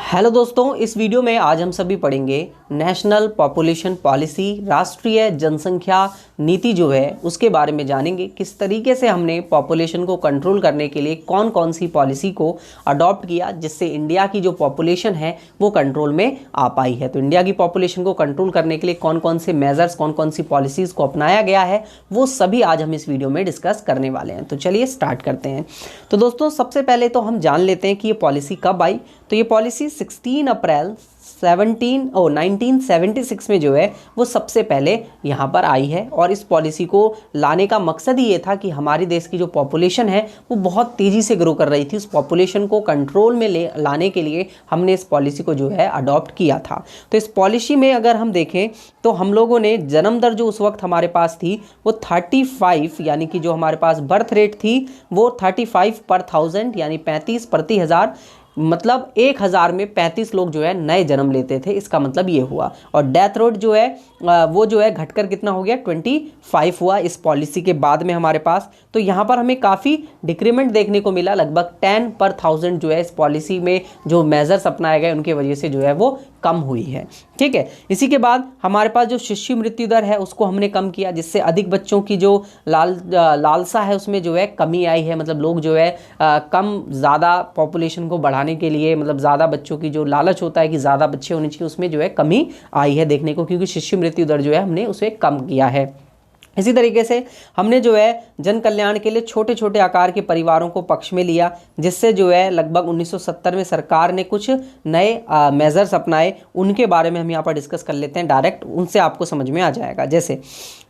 Hello दोस्तों, इस video में आज हम सभी पढ़ेंगे नेशनल पॉपुलेशन पॉलिसी, राष्ट्रीय जनसंख्या नीति जो है उसके बारे में जानेंगे। किस तरीके से हमने पॉपुलेशन को कंट्रोल करने के लिए कौन कौन सी पॉलिसी को अडॉप्ट किया जिससे इंडिया की जो पॉपुलेशन है वो कंट्रोल में आ पाई है। तो इंडिया की पॉपुलेशन को कंट्रोल करने के लिए कौन कौन से मेजर्स, कौन कौन सी पॉलिसीज़ को अपनाया गया है वो सभी आज हम इस वीडियो में डिस्कस करने वाले हैं। तो चलिए स्टार्ट करते हैं। तो दोस्तों सबसे पहले तो हम जान लेते हैं कि ये पॉलिसी कब आई। तो ये पॉलिसी 16 अप्रैल 1976 में जो है वो सबसे पहले यहाँ पर आई है। और इस पॉलिसी को लाने का मकसद ही ये था कि हमारे देश की जो पॉपुलेशन है वो बहुत तेज़ी से ग्रो कर रही थी। उस पॉपुलेशन को कंट्रोल में लाने के लिए हमने इस पॉलिसी को जो है अडॉप्ट किया था। तो इस पॉलिसी में अगर हम देखें तो हम लोगों ने जन्म दर जो उस वक्त हमारे पास थी वो 35, यानी कि जो हमारे पास बर्थ रेट थी वो 35 पर 1000 यानी 35 प्रति हज़ार, मतलब 1000 में 35 लोग जो है नए जन्म लेते थे। इसका मतलब ये हुआ। और डेथ रेट जो है वो जो है घटकर कितना हो गया, 25 हुआ इस पॉलिसी के बाद में हमारे पास। तो यहाँ पर हमें काफ़ी डिक्रीमेंट देखने को मिला, लगभग 10 पर 1000 जो है इस पॉलिसी में जो मेजर्स अपनाए गए उनके वजह से जो है वो कम हुई है। ठीक है, इसी के बाद हमारे पास जो शिशु मृत्यु दर है उसको हमने कम किया, जिससे अधिक बच्चों की जो लालसा है उसमें जो है कमी आई है। मतलब लोग जो है कम ज़्यादा पॉपुलेशन को बढ़ाने के लिए, मतलब ज़्यादा बच्चों की जो लालच होता है कि ज़्यादा बच्चे होने चाहिए, उसमें जो है कमी आई है देखने को, क्योंकि शिशु मृत्यु दर जो है हमने उसे कम किया है। इसी तरीके से हमने जो है जन कल्याण के लिए छोटे छोटे आकार के परिवारों को पक्ष में लिया, जिससे जो है लगभग 1970 में सरकार ने कुछ नए मेजर्स अपनाए। उनके बारे में हम यहाँ पर डिस्कस कर लेते हैं डायरेक्ट, उनसे आपको समझ में आ जाएगा। जैसे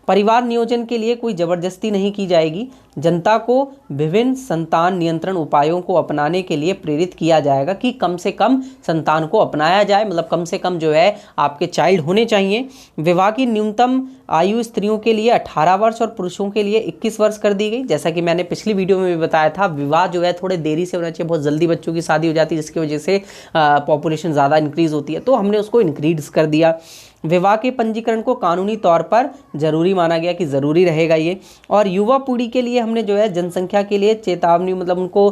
परिवार नियोजन के लिए कोई ज़बरदस्ती नहीं की जाएगी, जनता को विभिन्न संतान नियंत्रण उपायों को अपनाने के लिए प्रेरित किया जाएगा कि कम से कम संतान को अपनाया जाए, मतलब कम से कम जो है आपके चाइल्ड होने चाहिए। विवाह की न्यूनतम आयु स्त्रियों के लिए 18 वर्ष और पुरुषों के लिए 21 वर्ष कर दी गई। जैसा कि मैंने पिछली वीडियो में भी बताया था, विवाह जो है थोड़े देरी से होना चाहिए, बहुत जल्दी बच्चों की शादी हो जाती है जिसकी वजह से पॉपुलेशन ज़्यादा इंक्रीज़ होती है, तो हमने उसको इंक्रीज़ कर दिया। विवाह के पंजीकरण को कानूनी तौर पर जरूरी माना गया कि ज़रूरी रहेगा ये। और युवा पीढ़ी के लिए हमने जो है जनसंख्या के लिए चेतावनी, मतलब उनको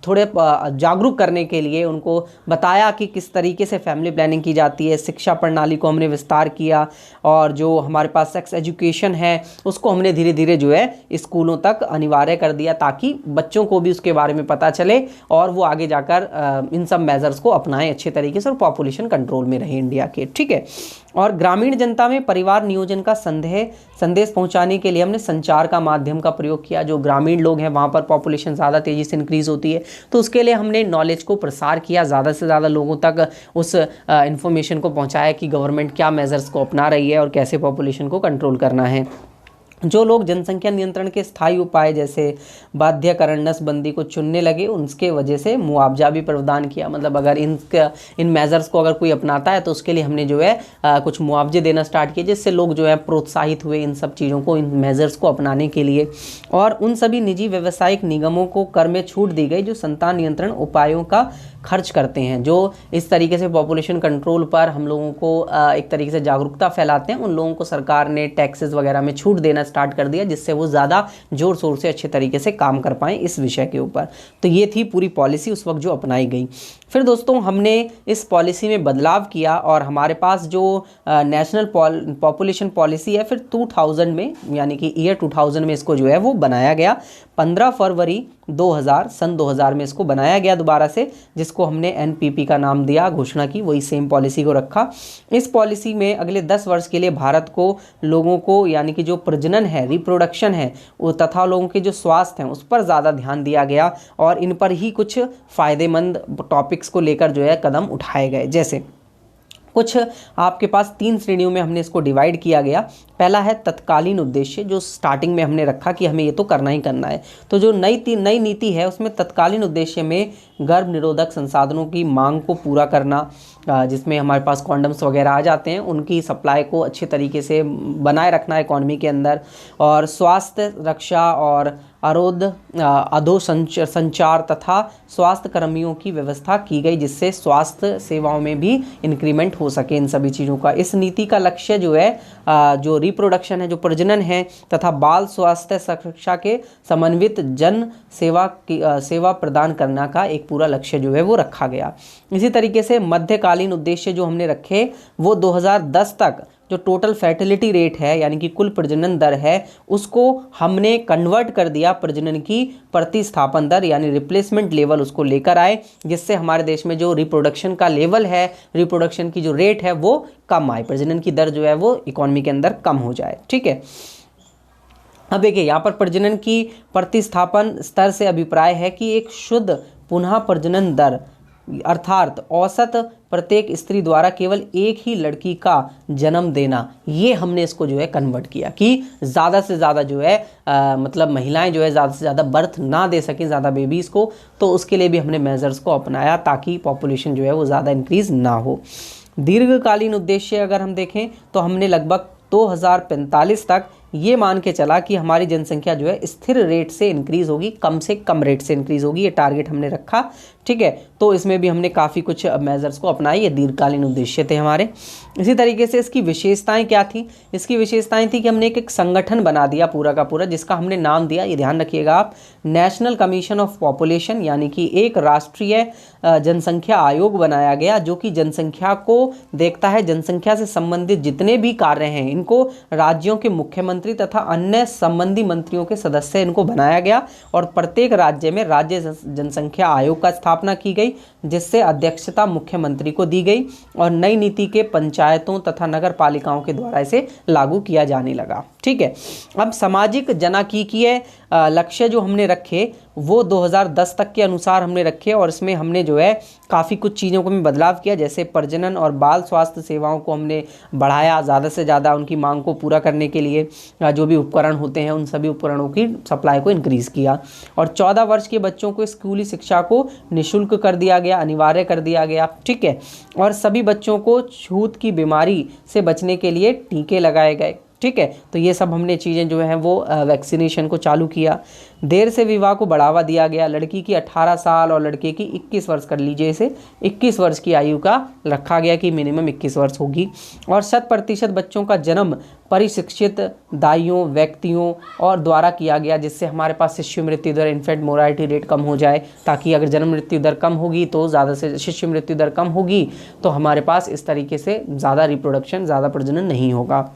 थोड़े जागरूक करने के लिए उनको बताया कि किस तरीके से फैमिली प्लानिंग की जाती है। शिक्षा प्रणाली को हमने विस्तार किया और जो हमारे पास सेक्स एजुकेशन है उसको हमने धीरे धीरे जो है स्कूलों तक अनिवार्य कर दिया, ताकि बच्चों को भी उसके बारे में पता चले और वो आगे जाकर इन सब मेजर्स को अपनाएं अच्छे तरीके से और पॉपुलेशन कंट्रोल में रहे इंडिया के। ठीक है, और ग्रामीण जनता में परिवार नियोजन का संदेश पहुंचाने के लिए हमने संचार का माध्यम का प्रयोग किया। जो ग्रामीण लोग हैं वहां पर पॉपुलेशन ज़्यादा तेज़ी से इंक्रीज़ होती है, तो उसके लिए हमने नॉलेज को प्रसार किया, ज़्यादा से ज़्यादा लोगों तक उस इन्फॉर्मेशन को पहुंचाया कि गवर्नमेंट क्या मेजर्स को अपना रही है और कैसे पॉपुलेशन को कंट्रोल करना है। जो लोग जनसंख्या नियंत्रण के स्थायी उपाय जैसे बाध्यकरण नसबंदी को चुनने लगे, उनके वजह से मुआवजा भी प्रदान किया। मतलब अगर इन मेजर्स को अगर कोई अपनाता है तो उसके लिए हमने जो है कुछ मुआवजे देना स्टार्ट किए, जिससे लोग जो है प्रोत्साहित हुए इन सब चीज़ों को, इन मेजर्स को अपनाने के लिए। और उन सभी निजी व्यावसायिक निगमों को कर में छूट दी गई जो संतान नियंत्रण उपायों का खर्च करते हैं। जो इस तरीके से पॉपुलेशन कंट्रोल पर हम लोगों को एक तरीके से जागरूकता फैलाते हैं, उन लोगों को सरकार ने टैक्सेस वगैरह में छूट देना स्टार्ट कर दिया, जिससे वो ज़्यादा जोर शोर से अच्छे तरीके से काम कर पाएँ इस विषय के ऊपर। तो ये थी पूरी पॉलिसी उस वक्त जो अपनाई गई। फिर दोस्तों हमने इस पॉलिसी में बदलाव किया और हमारे पास जो नेशनल पॉपुलेशन पॉलिसी है फिर 2000 में, यानी कि ईयर 2000 में इसको जो है वो बनाया गया। 15 फरवरी 2000 में इसको बनाया गया दोबारा से, जिसको हमने एनपीपी का नाम दिया, घोषणा की, वही सेम पॉलिसी को रखा। इस पॉलिसी में अगले 10 वर्ष के लिए भारत को लोगों को, यानी कि जो प्रजनन है, रिप्रोडक्शन है, वो तथा लोगों के जो स्वास्थ्य हैं उस पर ज़्यादा ध्यान दिया गया और इन पर ही कुछ फ़ायदेमंद टॉपिक्स को लेकर जो है कदम उठाए गए। जैसे कुछ आपके पास 3 श्रेणियों में हमने इसको डिवाइड किया गया। पहला है तत्कालीन उद्देश्य, जो स्टार्टिंग में हमने रखा कि हमें ये तो करना ही करना है। तो जो नई नीति है उसमें तत्कालीन उद्देश्य में गर्भ निरोधक संसाधनों की मांग को पूरा करना, जिसमें हमारे पास कॉन्डम्स वगैरह आ जाते हैं, उनकी सप्लाई को अच्छे तरीके से बनाए रखना इकॉनमी के अंदर। और स्वास्थ्य रक्षा और संचार तथा स्वास्थ्य कर्मियों की व्यवस्था की गई, जिससे स्वास्थ्य सेवाओं में भी इंक्रीमेंट हो सके इन सभी चीज़ों का। इस नीति का लक्ष्य जो है जो रिप्रोडक्शन है, जो प्रजनन है तथा बाल स्वास्थ्य सुरक्षा के समन्वित जन सेवा प्रदान करना का एक एक पूरा लक्ष्य जो है वो रखा गया। इसी तरीके से मध्यकालीन उद्देश्य जो हमने रखे वो 2010 तक जो टोटल फर्टिलिटी रेट है यानी कि कुल प्रजनन दर है उसको हमने कन्वर्ट कर दिया प्रजनन की प्रतिस्थापन दर यानी रिप्लेसमेंट लेवल उसको लेकर आए, जिससे हमारे देश में जो रिप्रोडक्शन का लेवल है, रिप्रोडक्शन की जो रेट है वो कम आए, प्रजनन की दर जो है वो इकोनॉमी के अंदर कम हो जाए। ठीक है, अब देखिए यहाँ पर प्रजनन की प्रतिस्थापन स्तर से अभिप्राय है कि एक शुद्ध पुनः प्रजनन दर अर्थात औसत प्रत्येक स्त्री द्वारा केवल एक ही लड़की का जन्म देना, ये हमने इसको जो है कन्वर्ट किया कि ज़्यादा से ज़्यादा जो है मतलब महिलाएं जो है ज़्यादा से ज़्यादा बर्थ ना दे सकें ज़्यादा बेबीज़ को, तो उसके लिए भी हमने मेजर्स को अपनाया ताकि पॉपुलेशन जो है वो ज़्यादा इंक्रीज़ ना हो। दीर्घकालीन उद्देश्य अगर हम देखें तो हमने लगभग 2045 तक ये मान के चला कि हमारी जनसंख्या जो है स्थिर रेट से इंक्रीज होगी, कम से कम रेट से इंक्रीज होगी, ये टारगेट हमने रखा। ठीक है, तो इसमें भी हमने काफ़ी कुछ मेजर्स को अपनाई, ये दीर्घकालीन उद्देश्य थे हमारे। इसी तरीके से इसकी विशेषताएं क्या थी, इसकी विशेषताएं थी कि हमने एक संगठन बना दिया पूरा का पूरा, जिसका हमने नाम दिया, ये ध्यान रखिएगा आप, नेशनल कमीशन ऑफ पॉपुलेशन, यानी कि एक राष्ट्रीय जनसंख्या आयोग बनाया गया जो कि जनसंख्या को देखता है। जनसंख्या से संबंधित जितने भी कार्य हैं इनको राज्यों के मुख्यमंत्री तथा अन्य संबंधी मंत्रियों के सदस्य इनको बनाया गया और प्रत्येक राज्य में राज्य जनसंख्या आयोग का स्थापना की गई, जिससे अध्यक्षता मुख्यमंत्री को दी गई और नई नीति के पंचायतों तथा नगर पालिकाओं के द्वारा इसे लागू किया जाने लगा। ठीक है, अब सामाजिक जनाकीय लक्ष्य जो हमने रखे वो 2010 तक के अनुसार हमने रखे और इसमें हमने जो है काफ़ी कुछ चीज़ों को भी बदलाव किया, जैसे प्रजनन और बाल स्वास्थ्य सेवाओं को हमने बढ़ाया, ज़्यादा से ज़्यादा उनकी मांग को पूरा करने के लिए जो भी उपकरण होते हैं उन सभी उपकरणों की सप्लाई को इंक्रीज़ किया और 14 वर्ष के बच्चों को स्कूली शिक्षा को निःशुल्क कर दिया गया, अनिवार्य कर दिया गया। ठीक है, और सभी बच्चों को छूत की बीमारी से बचने के लिए टीके लगाए गए। ठीक है, तो ये सब हमने चीज़ें जो हैं वो वैक्सीनेशन को चालू किया। देर से विवाह को बढ़ावा दिया गया, लड़की की 18 साल और लड़के की 21 वर्ष कर लीजिए, इसे 21 वर्ष की आयु का रखा गया कि मिनिमम 21 वर्ष होगी और 100% बच्चों का जन्म परिशिक्षित दाइयों व्यक्तियों और द्वारा किया गया, जिससे हमारे पास शिशु मृत्यु दर इन्फेंट मोरालिटी रेट कम हो जाए, ताकि अगर जन्म मृत्यु दर कम होगी तो ज़्यादा से शिशु मृत्यु दर कम होगी तो हमारे पास इस तरीके से ज़्यादा रिप्रोडक्शन ज़्यादा प्रजनन नहीं होगा।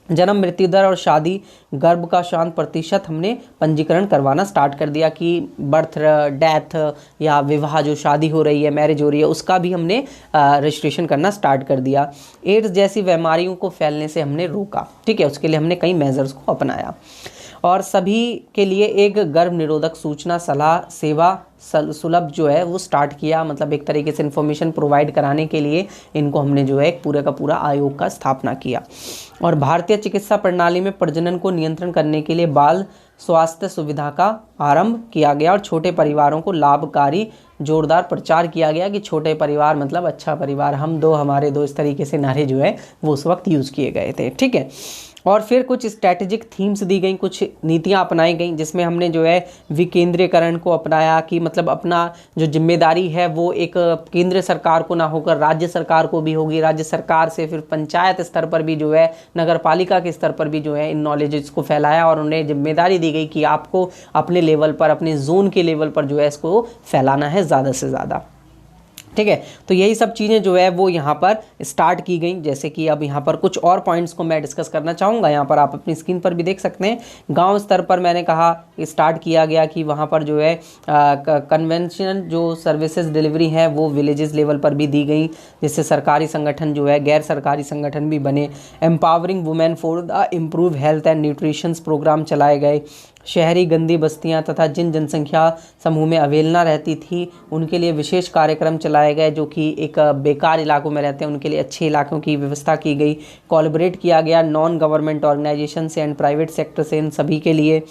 जन्म मृत्यु दर और शादी गर्भ का शांत प्रतिशत हमने पंजीकरण करवाना स्टार्ट कर दिया कि बर्थ डेथ या विवाह जो शादी हो रही है मैरिज हो रही है उसका भी हमने रजिस्ट्रेशन करना स्टार्ट कर दिया। एड्स जैसी बीमारियों को फैलने से हमने रोका। ठीक है, उसके लिए हमने कई मेजर्स को अपनाया और सभी के लिए एक गर्भ निरोधक सूचना सलाह सेवा सुलभ जो है वो स्टार्ट किया, मतलब एक तरीके से इन्फॉर्मेशन प्रोवाइड कराने के लिए इनको हमने जो है एक पूरे का पूरा आयोग का स्थापना किया। और भारतीय चिकित्सा प्रणाली में प्रजनन को नियंत्रण करने के लिए बाल स्वास्थ्य सुविधा का आरंभ किया गया और छोटे परिवारों को लाभकारी जोरदार प्रचार किया गया कि छोटे परिवार मतलब अच्छा परिवार, हम दो हमारे दो, इस तरीके से नारे जो है वो उस वक्त यूज़ किए गए थे। ठीक है, और फिर कुछ स्ट्रैटेजिक थीम्स दी गई, कुछ नीतियां अपनाई गई जिसमें हमने जो है विकेंद्रीकरण को अपनाया कि मतलब अपना जो जिम्मेदारी है वो एक केंद्र सरकार को ना होकर राज्य सरकार को भी होगी, राज्य सरकार से फिर पंचायत स्तर पर भी जो है नगर पालिका के स्तर पर भी जो है इन नॉलेजेस को फैलाया और उन्हें जिम्मेदारी दी गई कि आपको अपने लेवल पर अपने जोन के लेवल पर जो है इसको फैलाना है ज़्यादा से ज़्यादा। ठीक है, तो यही सब चीज़ें जो है वो यहाँ पर स्टार्ट की गई। जैसे कि अब यहाँ पर कुछ और पॉइंट्स को मैं डिस्कस करना चाहूँगा, यहाँ पर आप अपनी स्क्रीन पर भी देख सकते हैं। गांव स्तर पर मैंने कहा स्टार्ट किया गया कि वहाँ पर जो है कन्वेंशनल जो सर्विसेज डिलीवरी है वो विलेजेस लेवल पर भी दी गई, जिससे सरकारी संगठन जो है गैर सरकारी संगठन भी बने। Empowering women for the improve health and nutritions program चलाए गए। शहरी गंदी बस्तियां तथा जिन जनसंख्या समूह में अवहेलना रहती थी उनके लिए विशेष कार्यक्रम चलाए गए, जो कि एक बेकार इलाकों में रहते हैं उनके लिए अच्छे इलाकों की व्यवस्था की गई। कोलैबोरेट किया गया नॉन गवर्नमेंट ऑर्गेनाइजेशन से एंड प्राइवेट सेक्टर से इन सभी के लिए।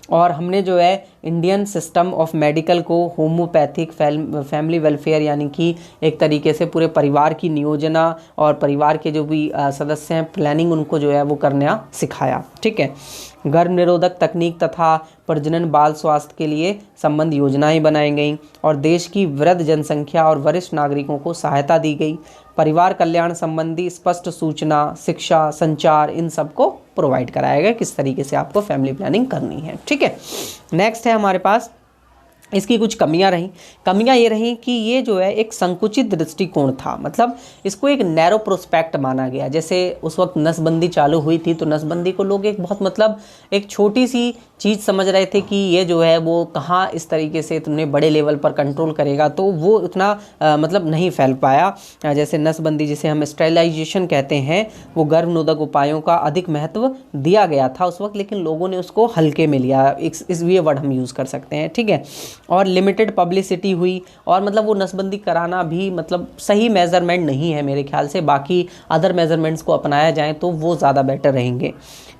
और हमने जो है इंडियन सिस्टम ऑफ मेडिकल को होम्योपैथिक फैमिली वेलफेयर यानी कि एक तरीके से पूरे परिवार की नियोजना और परिवार के जो भी सदस्य हैं प्लानिंग उनको जो है वो करना सिखाया। ठीक है, गर्भ निरोधक तकनीक तथा प्रजनन बाल स्वास्थ्य के लिए संबंध योजनाएं बनाई गईं और देश की वृद्ध जनसंख्या और वरिष्ठ नागरिकों को सहायता दी गई। परिवार कल्याण संबंधी स्पष्ट सूचना शिक्षा संचार इन सब को प्रोवाइड कराया गया किस तरीके से आपको फैमिली प्लानिंग करनी है। ठीक है, नेक्स्ट है हमारे पास इसकी कुछ कमियां रहीं। कमियां ये रहीं कि ये जो है एक संकुचित दृष्टिकोण था, मतलब इसको एक नैरो प्रोस्पेक्ट माना गया। जैसे उस वक्त नसबंदी चालू हुई थी तो नसबंदी को लोग एक बहुत मतलब एक छोटी सी चीज़ समझ रहे थे कि ये जो है वो कहाँ इस तरीके से तुमने बड़े लेवल पर कंट्रोल करेगा, तो वो उतना मतलब नहीं फैल पाया। जैसे नसबंदी, जिसे हम स्टेरिलाइजेशन कहते हैं, वो गर्भनिरोधक उपायों का अधिक महत्व दिया गया था उस वक्त, लेकिन लोगों ने उसको हल्के में लिया, इस ये वर्ड हम यूज़ कर सकते हैं, ठीक है। और लिमिटेड पब्लिसिटी हुई, और मतलब वो नसबंदी कराना भी मतलब सही मेजरमेंट नहीं है मेरे ख्याल से। बाकी अदर मेजरमेंट्स को अपनाया जाए तो वो ज़्यादा बेटर रहेंगे।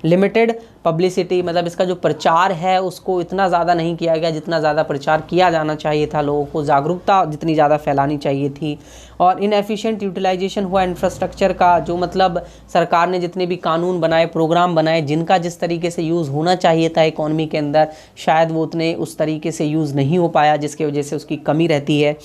लिमिटेड पब्लिसिटी मतलब इसका जो प्रचार है उसको इतना ज़्यादा नहीं किया गया जितना ज़्यादा प्रचार किया जाना चाहिए था, लोगों को जागरूकता जितनी ज़्यादा फैलानी चाहिए थी। और इनएफिशिएंट यूटिलाइजेशन हुआ इंफ्रास्ट्रक्चर का, जो मतलब सरकार ने जितने भी कानून बनाए, प्रोग्राम बनाए, जिनका जिस तरीके से यूज़ होना चाहिए था इकॉनमी के अंदर, शायद वो उतने उस तरीके से यूज़ नहीं हो पाया, जिसके वजह से उसकी कमी रहती है,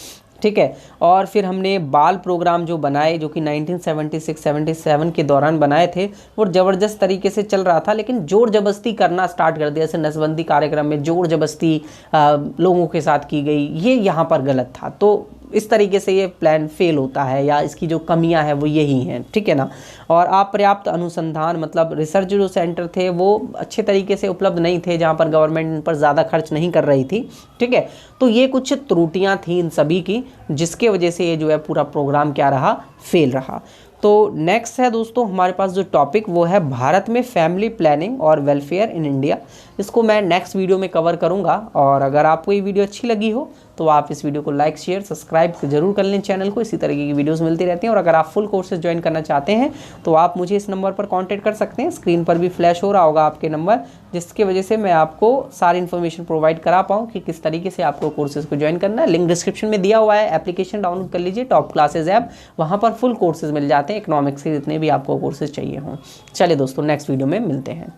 ठीक है। और फिर हमने बाल प्रोग्राम जो बनाए, जो कि 1976-77 के दौरान बनाए थे, वो ज़बरदस्त तरीके से चल रहा था, लेकिन जोर जबरदस्ती करना स्टार्ट कर दिया। जैसे नसबंदी कार्यक्रम में जोर जबरदस्ती लोगों के साथ की गई, ये यहाँ पर गलत था। तो इस तरीके से ये प्लान फेल होता है, या इसकी जो कमियां हैं वो यही हैं, ठीक है ना। और अपर्याप्त अनुसंधान, मतलब रिसर्च जो सेंटर थे वो अच्छे तरीके से उपलब्ध नहीं थे, जहाँ पर गवर्नमेंट इन पर ज़्यादा खर्च नहीं कर रही थी, ठीक है। तो ये कुछ त्रुटियां थी इन सभी की, जिसके वजह से ये जो है पूरा प्रोग्राम क्या रहा, फेल रहा। तो नेक्स्ट है दोस्तों हमारे पास जो टॉपिक, वो है भारत में फैमिली प्लानिंग और वेलफेयर इन इंडिया। इसको मैं नेक्स्ट वीडियो में कवर करूंगा। और अगर आपको ये वीडियो अच्छी लगी हो तो आप इस वीडियो को लाइक शेयर सब्सक्राइब जरूर कर लें चैनल को। इसी तरीके की वीडियोस मिलती रहती हैं। और अगर आप फुल कोर्सेज ज्वाइन करना चाहते हैं तो आप मुझे इस नंबर पर कांटेक्ट कर सकते हैं। स्क्रीन पर भी फ्लैश हो रहा होगा आपके नंबर, जिसकी वजह से मैं आपको सारी इन्फॉर्मेशन प्रोवाइड करा पाऊँ कि किस तरीके से आपको कोर्सेज को ज्वाइन करना है। लिंक डिस्क्रिप्शन में दिया हुआ है, एप्लीकेशन डाउनलोड कर लीजिए, टॉप क्लासेज ऐप, वहाँ पर फुल कोर्सेज मिल जाते हैं, इकोनॉमिक्स के जितने भी आपको कोर्सेज चाहिए हों। चलिए दोस्तों, नेक्स्ट वीडियो में मिलते हैं।